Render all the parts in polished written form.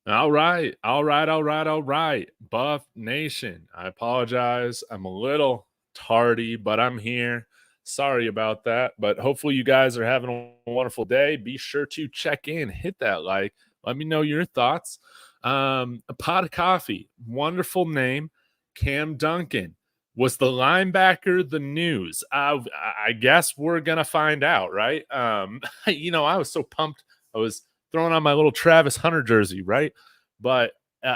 All right. All right. All right. All right. Buff Nation. I apologize. I'm a little tardy, but I'm here. Sorry about that. But hopefully, you guys are having a wonderful day. Be sure to check in, hit that like, let me know your thoughts. A pot of coffee. Wonderful name. Cam Duncan. Was the linebacker the news? I guess we're going to find out, right? I was so pumped. I was throwing on my little Travis Hunter jersey, right? But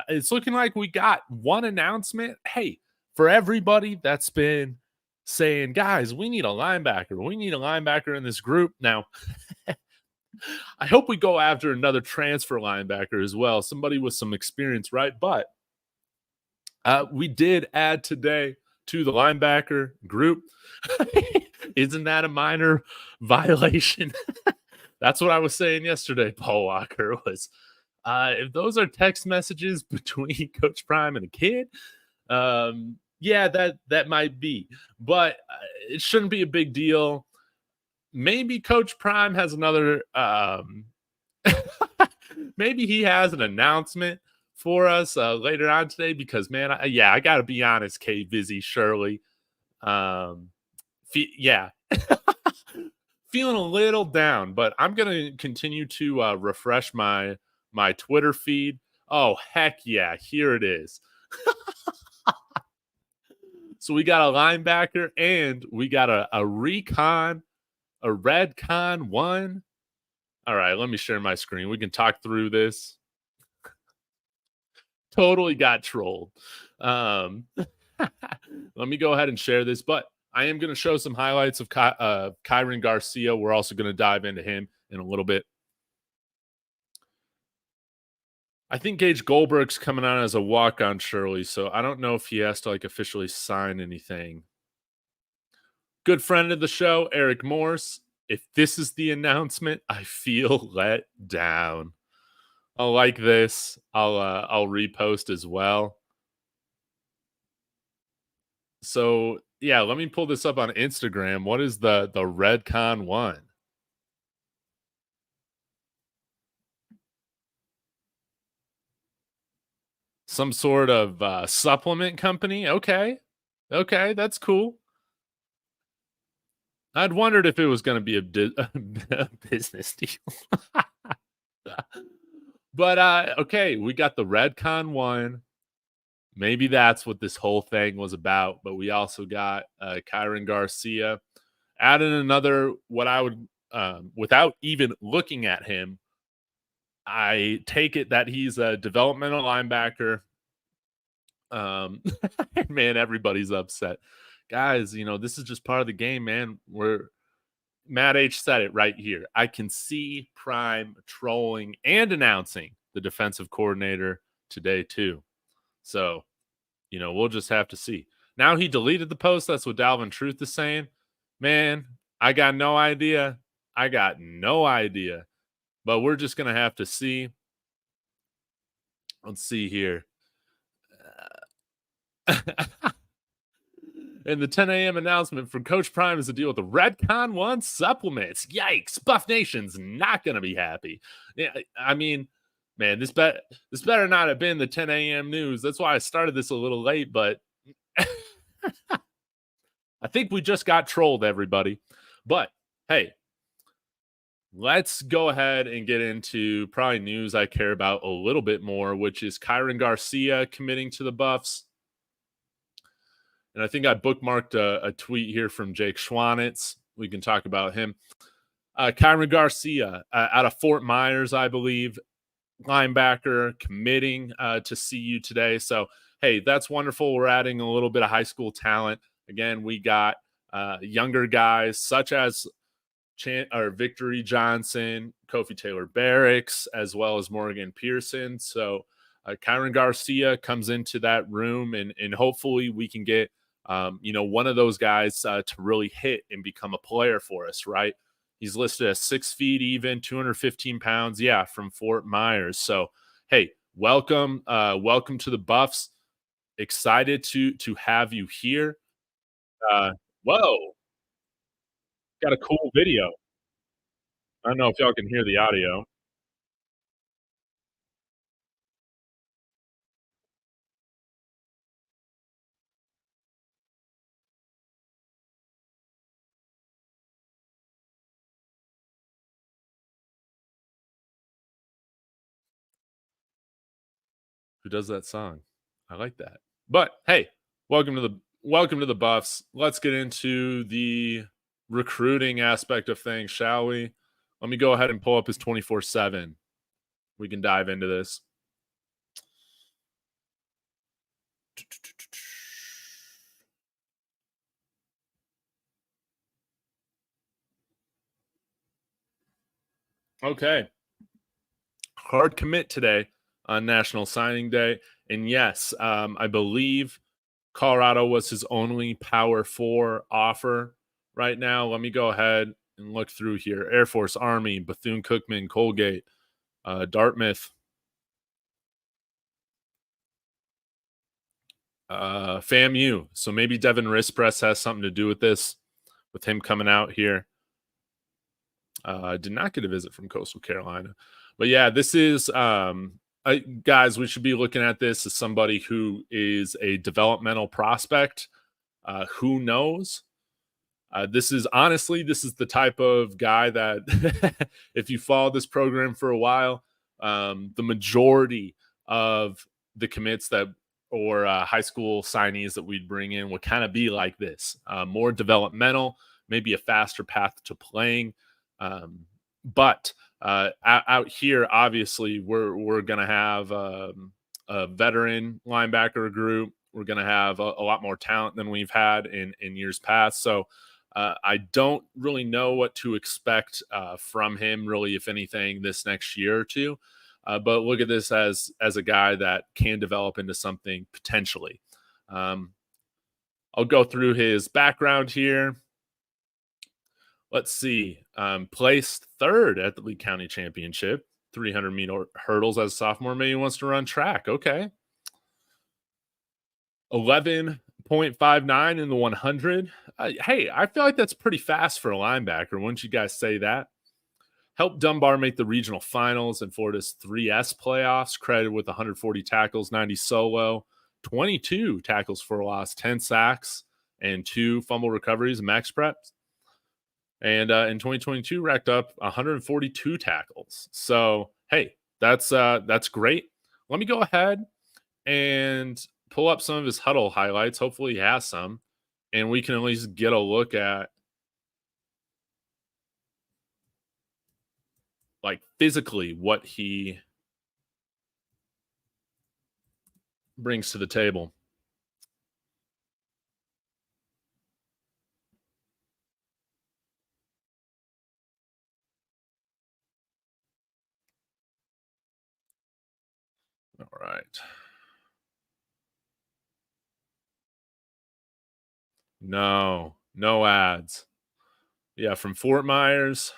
it's looking like we got one announcement. Hey, for everybody that's been saying, guys, we need a linebacker. We need a linebacker in this group. Now, I hope we go after another transfer linebacker as well, somebody with some experience, right? But we did add today to the linebacker group. Isn't that a minor violation? That's what I was saying yesterday, Paul Walker, was if those are text messages between Coach Prime and a kid, yeah, that might be, but it shouldn't be a big deal. Maybe Coach Prime has another. Maybe he has an announcement for us later on today because, man, I got to be honest, K Vizzy Shirley, um, yeah, feeling a little down, but I'm gonna continue to refresh my Twitter feed. Oh heck yeah, here it is. So we got a linebacker and we got a recon, a Redcon 1. All right, let me share my screen. We can talk through this. Totally got trolled. Let me go ahead and share this, but I am going to show some highlights of Kyeran Garcia. We're also going to dive into him in a little bit. I think Gage Goldberg's coming out as a walk-on, Shirley, so I don't know if he has to like officially sign anything. Good friend of the show, Eric Morse. If this is the announcement, I feel let down. I'll like this. I'll repost as well. So yeah, let me pull this up on Instagram. What is the Redcon 1? Some sort of supplement company? Okay. Okay, that's cool. I'd wondered if it was gonna be a business deal. But, okay, we got the Redcon 1. Maybe that's what this whole thing was about, but we also got, Kyeran Garcia. Adding another what I would, without even looking at him, I take it that he's a developmental linebacker. Man, everybody's upset. Guys, this is just part of the game, man. Matt H said it right here. I can see Prime trolling and announcing the defensive coordinator today too. So, we'll just have to see. Now he deleted the post. That's what Dalvin Truth is saying. Man, I got no idea. I got no idea. But we're just gonna have to see. Let's see here. And the 10 a.m. announcement from Coach Prime is to deal with the Redcon 1 supplements. Yikes! Buff Nation's not going to be happy. Yeah, I mean, man, this better not have been the 10 a.m. news. That's why I started this a little late, but I think we just got trolled, everybody. But hey, let's go ahead and get into probably news I care about a little bit more, which is Kyeran Garcia committing to the Buffs. And I think I bookmarked a tweet here from Jake Schwanitz. We can talk about him. Kyeran Garcia out of Fort Myers, I believe, linebacker, committing to CU today. So, hey, that's wonderful. We're adding a little bit of high school talent. Again, we got younger guys such as Victory Johnson, Kofi Taylor Barracks, as well as Morgan Pearson. So, Kyeran Garcia comes into that room, and hopefully we can get one of those guys to really hit and become a player for us, right? He's listed as 6 feet even, 215 pounds. Yeah, from Fort Myers. So, hey, welcome to the Buffs. Excited to have you here. Whoa, got a cool video. I don't know if y'all can hear the audio. Who does that song? I like that. But hey, welcome to the Buffs. Let's get into the recruiting aspect of things, shall we? Let me go ahead and pull up his 24/7. We can dive into this. Okay. Hard commit today on National Signing Day. And yes, I believe Colorado was his only Power 4 offer right now. Let me go ahead and look through here. Air Force, Army, Bethune-Cookman, Colgate, Dartmouth, FAMU. So maybe Devin Rispress has something to do with this, with him coming out here. Did not get a visit from Coastal Carolina. But yeah, this is guys, we should be looking at this as somebody who is a developmental prospect. Who knows? This is the type of guy that if you follow this program for a while, the majority of the commits that or high school signees that we'd bring in would kind of be like this, more developmental, maybe a faster path to playing. But out here, obviously, we're going to have a veteran linebacker group. We're going to have a lot more talent than we've had in years past. So I don't really know what to expect from him, really, if anything, this next year or two. But look at this as a guy that can develop into something potentially. I'll go through his background here. Let's see. Placed third at the Lee County Championship, 300-meter hurdles as a sophomore. Maybe wants to run track. Okay. 11.59 in the 100. Hey, I feel like that's pretty fast for a linebacker. Wouldn't you guys say that? Helped Dunbar make the regional finals and Florida's 3S playoffs, credited with 140 tackles, 90 solo, 22 tackles for a loss, 10 sacks, and 2 fumble recoveries and max preps. And in 2022, racked up 142 tackles. So, hey, that's great. Let me go ahead and pull up some of his huddle highlights. Hopefully he has some, and we can at least get a look at like physically what he brings to the table. All right. No ads. Yeah, from Fort Myers.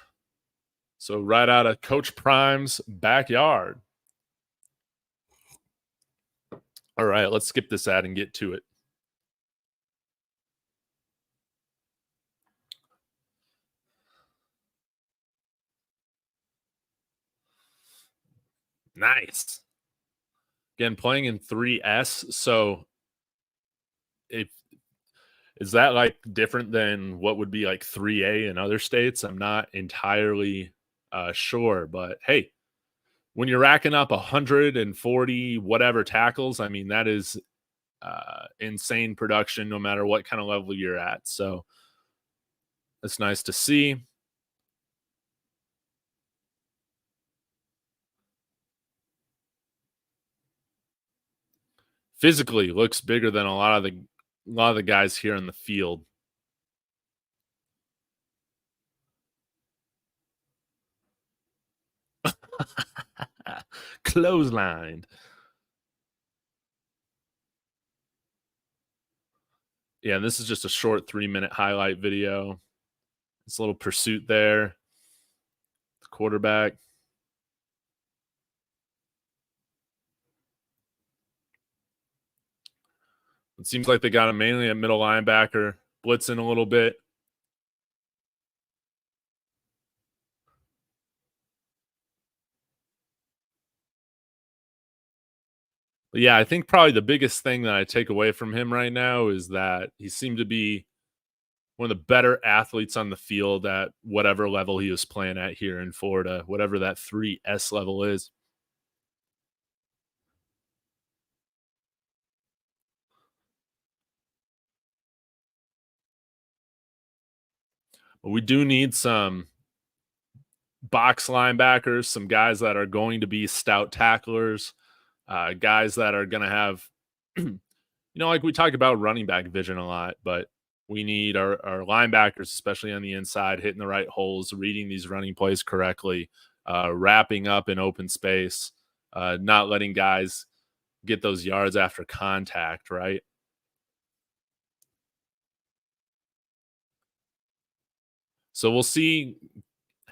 So right out of Coach Prime's backyard. All right, let's skip this ad and get to it. Nice. Again, playing in 3S. So is that like different than what would be like 3A in other states? I'm not entirely sure, but hey, when you're racking up 140 whatever tackles, I mean, that is insane production no matter what kind of level you're at. So it's nice to see. Physically looks bigger than a lot of the guys here in the field. Clotheslined. Yeah, this is just a short 3-minute highlight video. This little pursuit there. The quarterback. It seems like they got him mainly at middle linebacker, blitzing a little bit. But yeah, I think probably the biggest thing that I take away from him right now is that he seemed to be one of the better athletes on the field at whatever level he was playing at here in Florida, whatever that 3S level is. We do need some box linebackers, some guys that are going to be stout tacklers, guys that are going to have, like we talk about running back vision a lot, but we need our linebackers, especially on the inside, hitting the right holes, reading these running plays correctly, wrapping up in open space, not letting guys get those yards after contact, right? So we'll see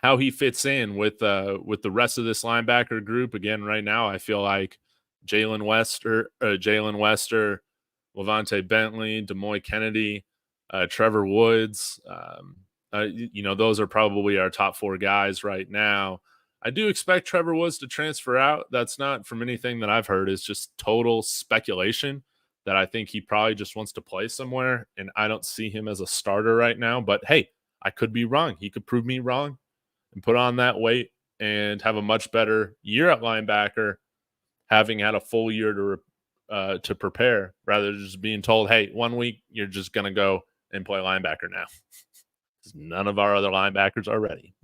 how he fits in with the rest of this linebacker group. Again, right now, I feel like Jalen Wester, Levante Bentley, Demoy Kennedy, Trevor Woods. Those are probably our top four guys right now. I do expect Trevor Woods to transfer out. That's not from anything that I've heard. It's just total speculation that I think he probably just wants to play somewhere, and I don't see him as a starter right now. But hey, I could be wrong. He could prove me wrong and put on that weight and have a much better year at linebacker, having had a full year to prepare, rather than just being told, "Hey, 1 week you're just gonna go and play linebacker now." None of our other linebackers are ready,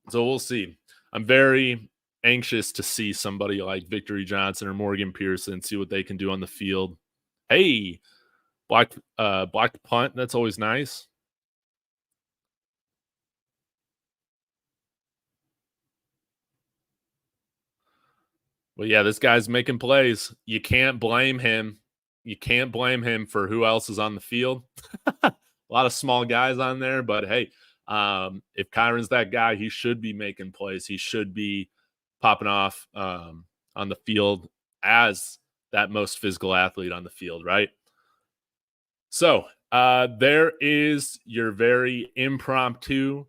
so we'll see. I'm very anxious to see somebody like Victory Johnson or Morgan Pearson, see what they can do on the field. Hey, blocked punt. That's always nice. Well, yeah, this guy's making plays. You can't blame him. You can't blame him for who else is on the field. A lot of small guys on there, but hey, if Kyeran's that guy, he should be making plays. He should be popping off on the field as that most physical athlete on the field, right? So there is your very impromptu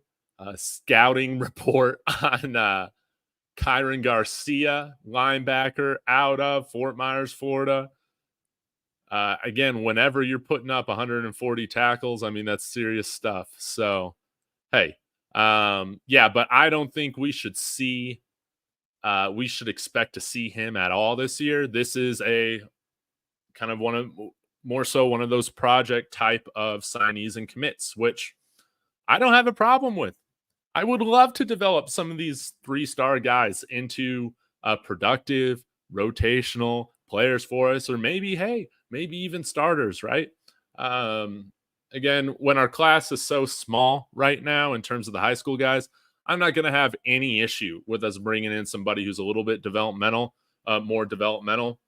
scouting report on Kyeran Garcia, linebacker out of Fort Myers, Florida. Again, whenever you're putting up 140 tackles, I mean, that's serious stuff. So, hey, yeah, but I don't think we should expect to see him at all this year. This is a kind of more so one of those project type of signees and commits, which I don't have a problem with. I would love to develop some of these 3-star guys into productive, rotational players for us, or maybe, hey, maybe even starters, right? Um, Again, when our class is so small right now in terms of the high school guys, I'm not going to have any issue with us bringing in somebody who's a little bit developmental, more developmental.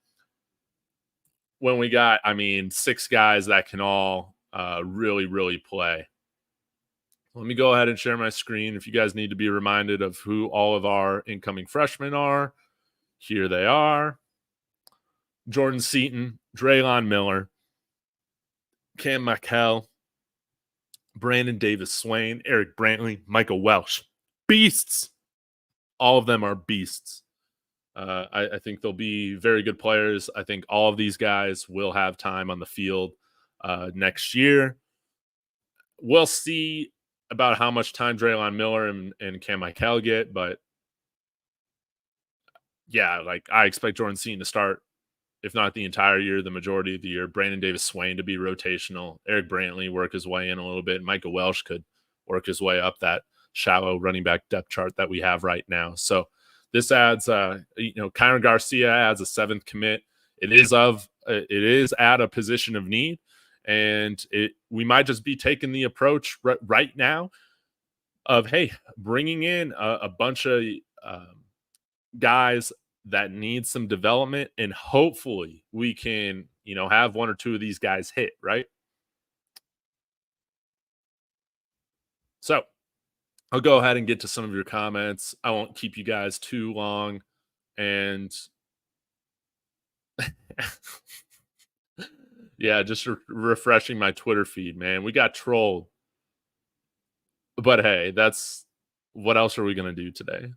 When we got, I mean, 6 guys that can all really, really play. Let me go ahead and share my screen. If you guys need to be reminded of who all of our incoming freshmen are, here they are. Jordan Seaton, Draylon Miller, Cam McHell, Brandon Davis Swain, Eric Brantley, Michael Welsh. Beasts. All of them are beasts. I think they'll be very good players. I think all of these guys will have time on the field next year. We'll see about how much time Draylon Miller and Cam Michael get, but yeah, like I expect Jordan Seaton to start, if not the entire year, the majority of the year. Brandon Davis Swain to be rotational. Eric Brantley work his way in a little bit. Michael Welsh could work his way up that shallow running back depth chart that we have right now. So this adds, Kyeran Garcia adds a 7th commit. It is at a position of need, and we might just be taking the approach right now of, hey, bringing in a bunch of guys that need some development, and hopefully we can, have 1 or 2 of these guys hit, right? So I'll go ahead and get to some of your comments. I won't keep you guys too long. And yeah, just refreshing my Twitter feed, man. We got trolled. But hey, that's what else are we going to do today?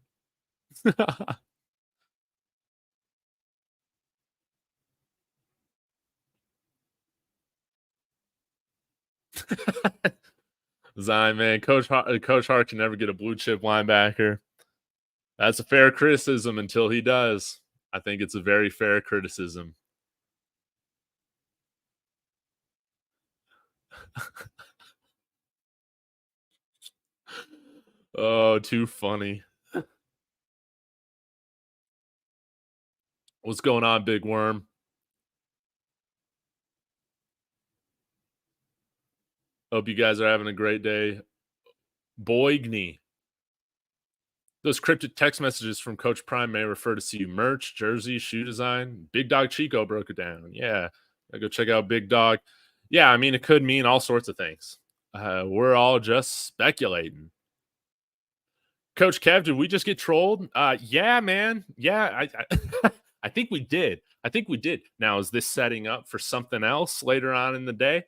Zion, man, Coach Hart can never get a blue chip linebacker. That's a fair criticism until he does. I think it's a very fair criticism. Oh, too funny. What's going on, Big Worm? Hope you guys are having a great day. Boigny. Those cryptic text messages from Coach Prime may refer to CU merch, jersey, shoe design. Big Dog Chico broke it down. Yeah. I go check out Big Dog. Yeah, I mean, it could mean all sorts of things. We're all just speculating. Coach Kev, did we just get trolled? Yeah, man. Yeah, I think we did. I think we did. Now, is this setting up for something else later on in the day?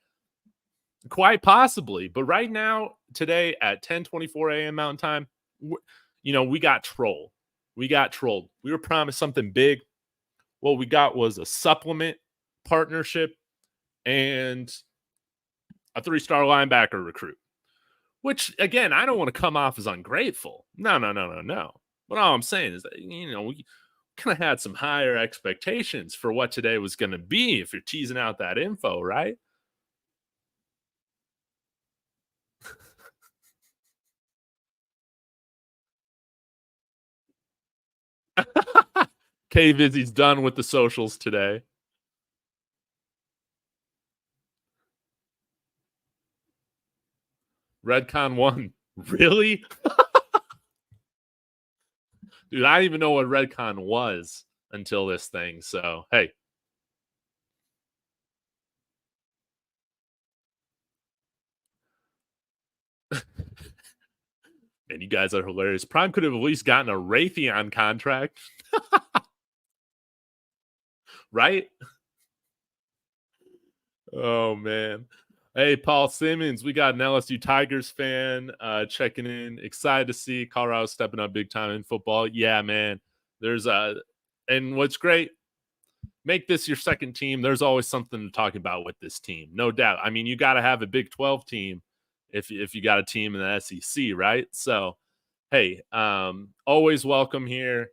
Quite possibly. But right now, today at 10:24 a.m. Mountain Time, we got trolled. We got trolled. We were promised something big. What we got was a supplement partnership and a 3-star linebacker recruit. Which, again, I don't want to come off as ungrateful. No. But all I'm saying is that, we kind of had some higher expectations for what today was going to be if you're teasing out that info, right? K Vizzy's done with the socials today. Redcon1. Really? Dude, I didn't even know what Redcon was until this thing. So, hey. Man, you guys are hilarious. Prime could have at least gotten a Raytheon contract. Right? Oh, man. Hey, Paul Simmons, we got an LSU Tigers fan checking in. Excited to see Colorado stepping up big time in football. Yeah, man. And what's great, make this your second team. There's always something to talk about with this team, no doubt. I mean, you got to have a Big 12 team if you got a team in the SEC, right? So, hey, always welcome here.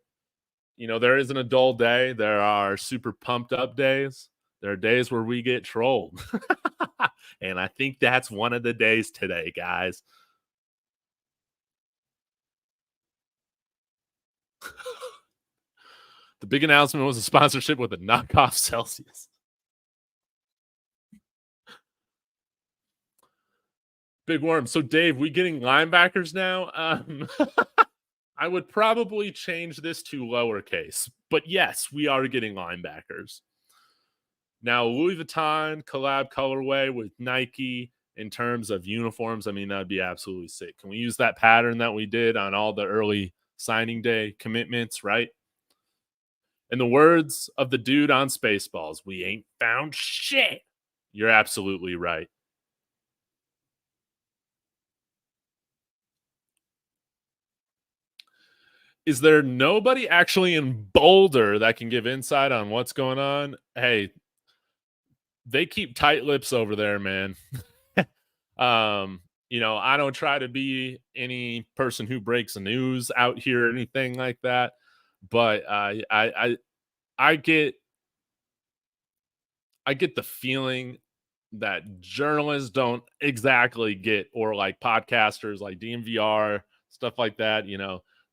There isn't a dull day. There are super pumped up days. There are days where we get trolled. And I think that's one of the days today, guys. The big announcement was a sponsorship with a knockoff Celsius. Big Worm. So, Dave, we getting linebackers now? I would probably change this to lowercase. But yes, we are getting linebackers. Now, Louis Vuitton collab colorway with Nike in terms of uniforms, I mean, that would be absolutely sick. Can we use that pattern that we did on all the early signing day commitments, right? In the words of the dude on Spaceballs, we ain't found shit. You're absolutely right. Is there nobody actually in Boulder that can give insight on what's going on? Hey, they keep tight lips over there, man. I don't try to be any person who breaks the news out here or anything like that, but I get the feeling that journalists don't exactly get, or like podcasters like DNVR, stuff like that.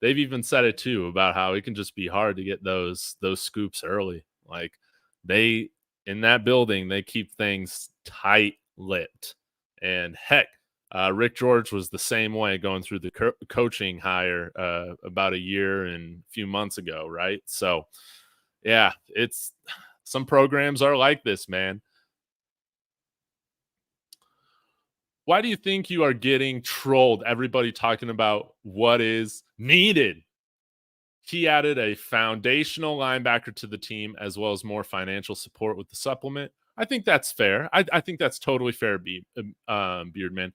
They've even said it too about how it can just be hard to get those scoops early. Like they in that building, they keep things tight lipped. And heck, Rick George was the same way going through the coaching hire about a year and a few months ago, right? So, yeah, it's some programs are like this, man. Why do you think you are getting trolled? Everybody talking about what is needed. He added a foundational linebacker to the team as well as more financial support with the supplement. I think that's fair. I think that's totally fair, Beardman.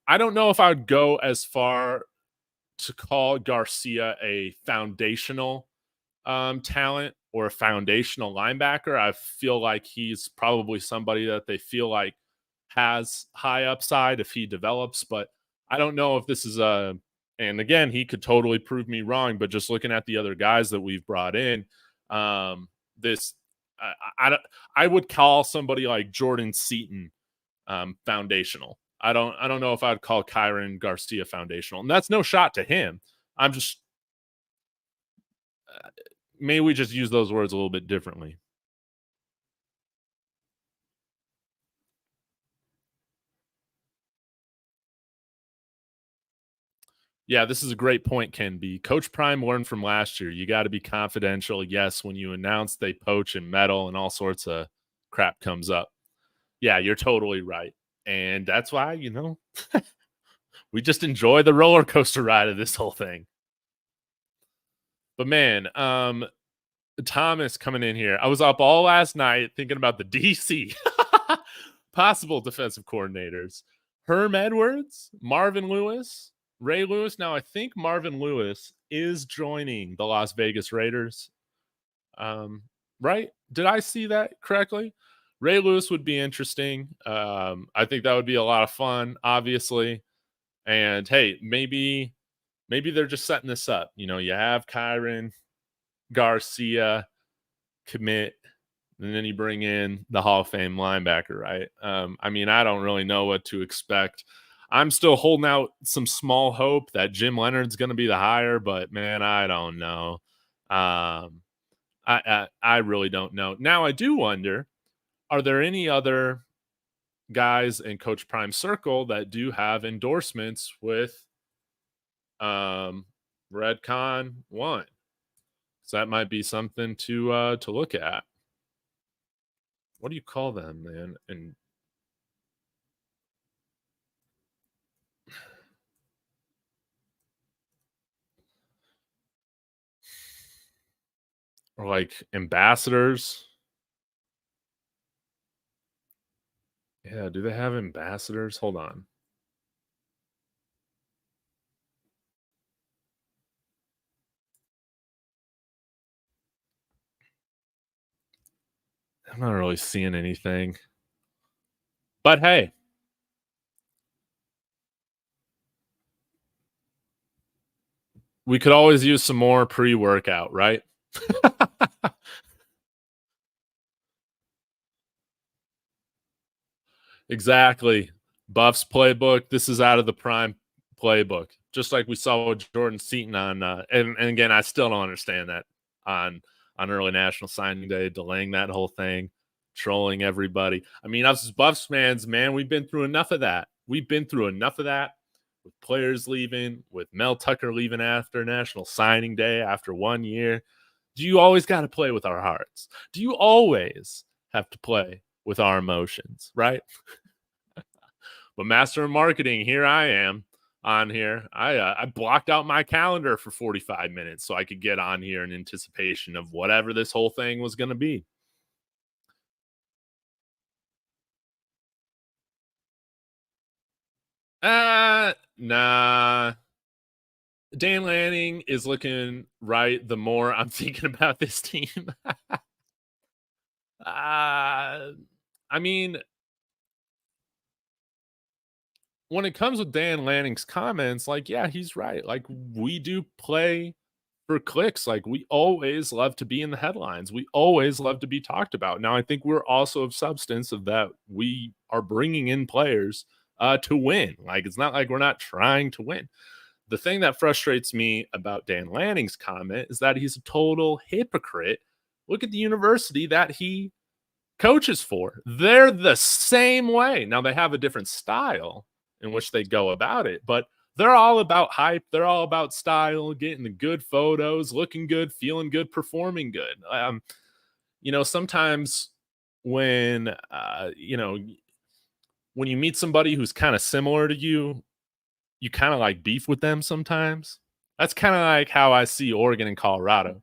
I don't know if I would go as far to call Garcia a foundational talent or a foundational linebacker. I feel like he's probably somebody that they feel like has high upside if he develops, but I don't know if this is and again, he could totally prove me wrong, but just looking at the other guys that we've brought in, this I would call somebody like Jordan Seaton foundational. I don't know if I'd call Kyeran Garcia foundational, and that's no shot to him. I'm just maybe we just use those words a little bit differently. Yeah, this is a great point, Ken B. Coach Prime learned from last year. You got to be confidential. Yes, when you announce they poach and meddle and all sorts of crap comes up. Yeah, you're totally right. And that's why, we just enjoy the roller coaster ride of this whole thing. But man, Thomas coming in here. I was up all last night thinking about the DC possible defensive coordinators. Herm Edwards, Marvin Lewis, Ray Lewis. Now I think Marvin Lewis is joining the Las Vegas Raiders. Right? Did I see that correctly? Ray Lewis would be interesting. I think that would be a lot of fun, obviously. And hey, maybe they're just setting this up. You have Kyeran Garcia commit, and then you bring in the Hall of Fame linebacker, right? I don't really know what to expect. I'm still holding out some small hope that Jim Leonard's going to be the hire, but man, I don't know. I really don't know. Now, I do wonder, are there any other guys in Coach Prime's circle that do have endorsements with Redcon1? So that might be something to look at. What do you call them, man? And or like ambassadors? Yeah, do they have ambassadors? Hold on. I'm not really seeing anything. But hey, we could always use some more pre-workout, right? Exactly. Buffs playbook. This is out of the Prime playbook. Just like we saw with Jordan Seaton on and again, I still don't understand that on early National Signing Day, delaying that whole thing, trolling everybody. Us as Buffs fans, man, we've been through enough of that. We've been through enough of that with players leaving, with Mel Tucker leaving after National Signing Day after 1 year. Do you always got to play with our hearts? Do you always have to play with our emotions, right? But master of marketing, here I am on here. I blocked out my calendar for 45 minutes so I could get on here in anticipation of whatever this whole thing was going to be. Nah. Dan Lanning is looking right the more I'm thinking about this team. I mean, when it comes with Dan Lanning's comments, like, yeah, he's right. Like, we do play for clicks. Like, we always love to be in the headlines. We always love to be talked about. Now, I think we're also of substance of that. We are bringing in players to win. Like, it's not like we're not trying to win. The thing that frustrates me about Dan Lanning's comment is that he's a total hypocrite. Look at the university that he coaches for. They're the same way. Now, they have a different style in which they go about it, but they're all about hype. They're all about style, getting the good photos, looking good, feeling good, performing good. Sometimes when when you meet somebody who's kind of similar to you, you kind of like beef with them sometimes. That's kind of like how I see Oregon and Colorado.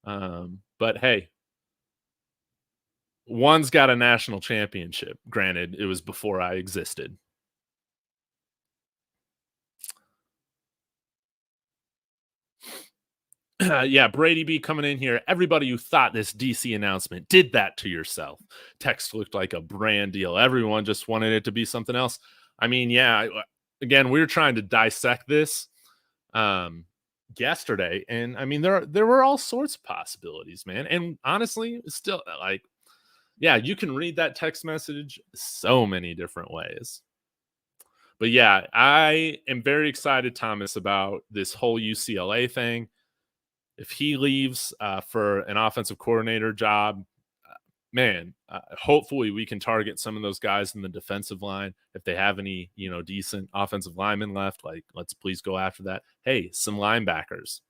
But hey, one's got a national championship. Granted, it was before I existed. Yeah, Brady B coming in here. Everybody who thought this DC announcement did that to yourself. Text looked like a brand deal. Everyone just wanted it to be something else. Yeah, again, we were trying to dissect this yesterday, and there were all sorts of possibilities, man. And honestly, still, like, Yeah, you can read that text message so many different ways. But yeah, I am very excited, Thomas, about this whole UCLA thing. If he leaves for an offensive coordinator job, man, hopefully we can target some of those guys in the defensive line. If they have any, decent offensive linemen left, like let's please go after that. Hey, some linebackers.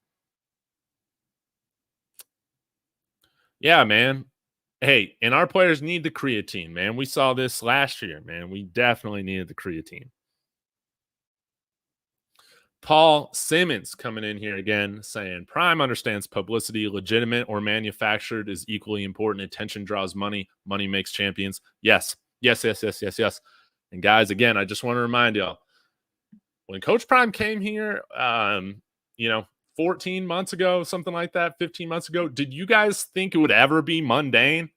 Yeah, man. Hey, and our players need the creatine, man. We saw this last year, man. We definitely needed the creatine. Paul Simmons coming in here again saying Prime understands publicity, legitimate or manufactured, is equally important. Attention draws money, money makes champions. Yes, yes, yes, yes, yes, yes. And guys, again, I just want to remind y'all when Coach Prime came here, 14 months ago, something like that, 15 months ago, did you guys think it would ever be mundane?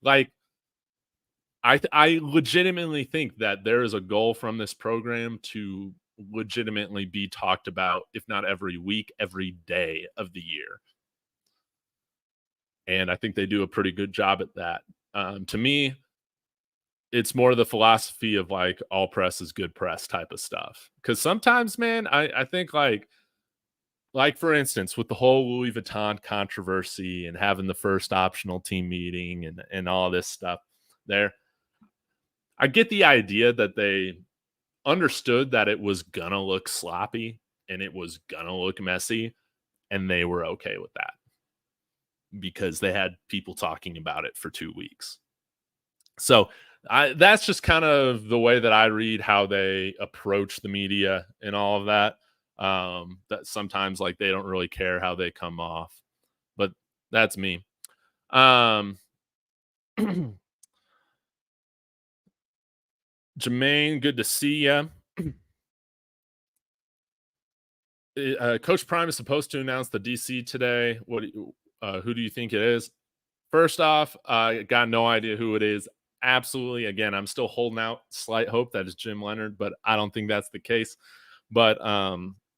Like, I legitimately think that there is a goal from this program to legitimately be talked about, if not every week, every day of the year. And I think they do a pretty good job at that. To me, it's more the philosophy of like all press is good press type of stuff. Because sometimes, man, I think like for instance, with the whole Louis Vuitton controversy and having the first optional team meeting and all this stuff there, I get the idea that they understood that it was gonna look sloppy and it was gonna look messy, and they were okay with that because they had people talking about it for 2 weeks. So, that's just kind of the way that I read how they approach the media and all of that. That sometimes, like, they don't really care how they come off, but that's me. Um, Jermaine, good to see you. Coach Prime is supposed to announce the DC today. Who do you think it is? First off, I got no idea who it is. Absolutely. Again, I'm still holding out slight hope that it's Jim Leonard, but I don't think that's the case. But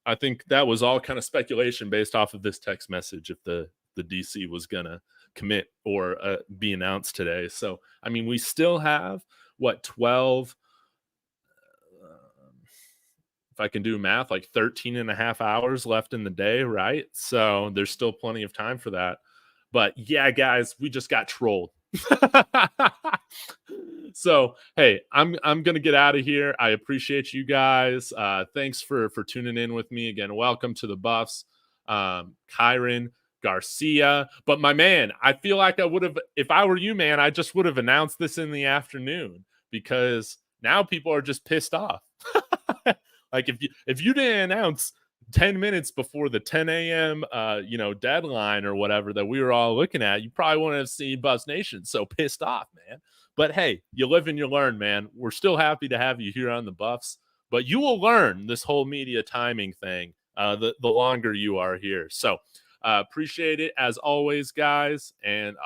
I think that was all kind of speculation based off of this text message if the DC was gonna commit or be announced today. So I mean, we still have what 12 if I can do math, like 13 and a half hours left in the day, right? So there's still plenty of time for that. But yeah, guys, we just got trolled. So hey, I'm gonna get out of here. I appreciate you guys. Thanks for tuning in with me again. Welcome to the Buffs, Kyeran Garcia. But my man, I feel like I would have, if I were you, man, I just would have announced this in the afternoon because now people are just pissed off. Like if you didn't announce 10 minutes before the 10 a.m. Deadline or whatever that we were all looking at, you probably wouldn't have seen Buzz Nation so pissed off, man. But hey, you live and you learn, man. We're still happy to have you here on the Buffs, but you will learn this whole media timing thing the longer you are here. So appreciate it as always, guys, and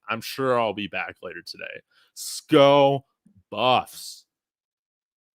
I'm sure I'll be back later today. Go Buffs.